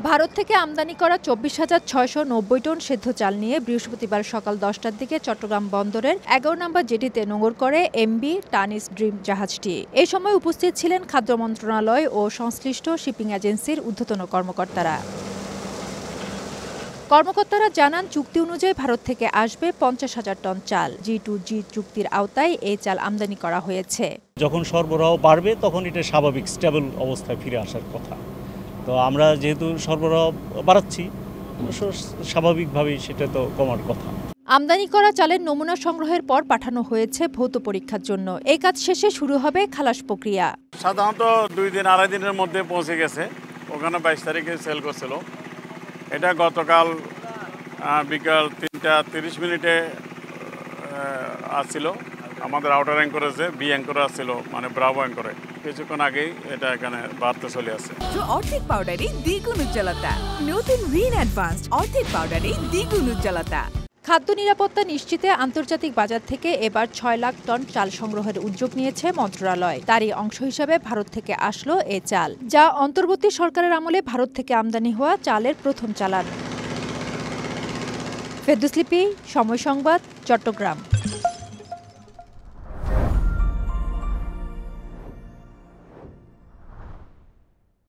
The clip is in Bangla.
ভারত থেকে আমদানি করা ২৪,৬৯০ টন সেদ্ধ চাল নিয়ে বৃহস্পতিবার সকাল ১০টার দিকে চট্টগ্রাম বন্দরের ১১ নম্বর জেটিতে নোঙর করে এমভি টানিস ড্রিম জাহাজটি। এ সময় উপস্থিত ছিলেন খাদ্য মন্ত্রণালয় ও সংশ্লিষ্ট শিপিং এজেন্সির ঊর্ধ্বতন কর্মকর্তারা। কর্মকর্তারা জানান, চুক্তি অনুযায়ী ভারত থেকে আসবে ৫০,০০০ টন চাল। G2G চুক্তির আওতায় এই চাল আমদানি করা হয়েছে। যখন সরবরাহ বাড়বে তখন এটা স্বাভাবিক স্টেবল অবস্থায় ফিরে আসার কথা। তো আমরা যেহেতু সরবরাহ বাড়াচ্ছি, স্বাভাবিকভাবেই সেটা তো কমার কথা। আমদানি করা চালের নমুনা সংগ্রহের পর পাঠানো হয়েছে ভৌত পরীক্ষার জন্য। এই কাজ শেষে শুরু হবে খালাস প্রক্রিয়া। সাধারণত 2 দিন আড়াই দিনের মধ্যে পৌঁছে গেছে। ওখানে 22 তারিখে সেল করছিল। এটা গতকাল বিকাল 3:30 আসছিল। আমাদের আউটার অ্যাঙ্করেজে বি অ্যাঙ্করে আসছিল, মানে ব্রাভো অ্যাঙ্করে। কিছুক্ষণ আগেই এটা এখানে বাড়তে চলে আসে। অর্ধেক পাউডারে দ্বিগুণ উজ্জ্বলতা। নতুন রিন অ্যাডভান্সড অর্ধেক পাউডারে দ্বিগুণ উজ্জ্বলতা। খাদ্য নিরাপত্তা নিশ্চিতে আন্তর্জাতিক বাজার থেকে এবার ৬ লাখ টন চাল সংগ্রহের উদ্যোগ নিয়েছে মন্ত্রণালয়। তারই অংশ হিসেবে ভারত থেকে আসলো এ চাল, যা অন্তর্বর্তী সরকারের আমলে ভারত থেকে আমদানি হওয়া চালের প্রথম চালান। ফেরদৌস লিপি, সময় সংবাদ, চট্টগ্রাম।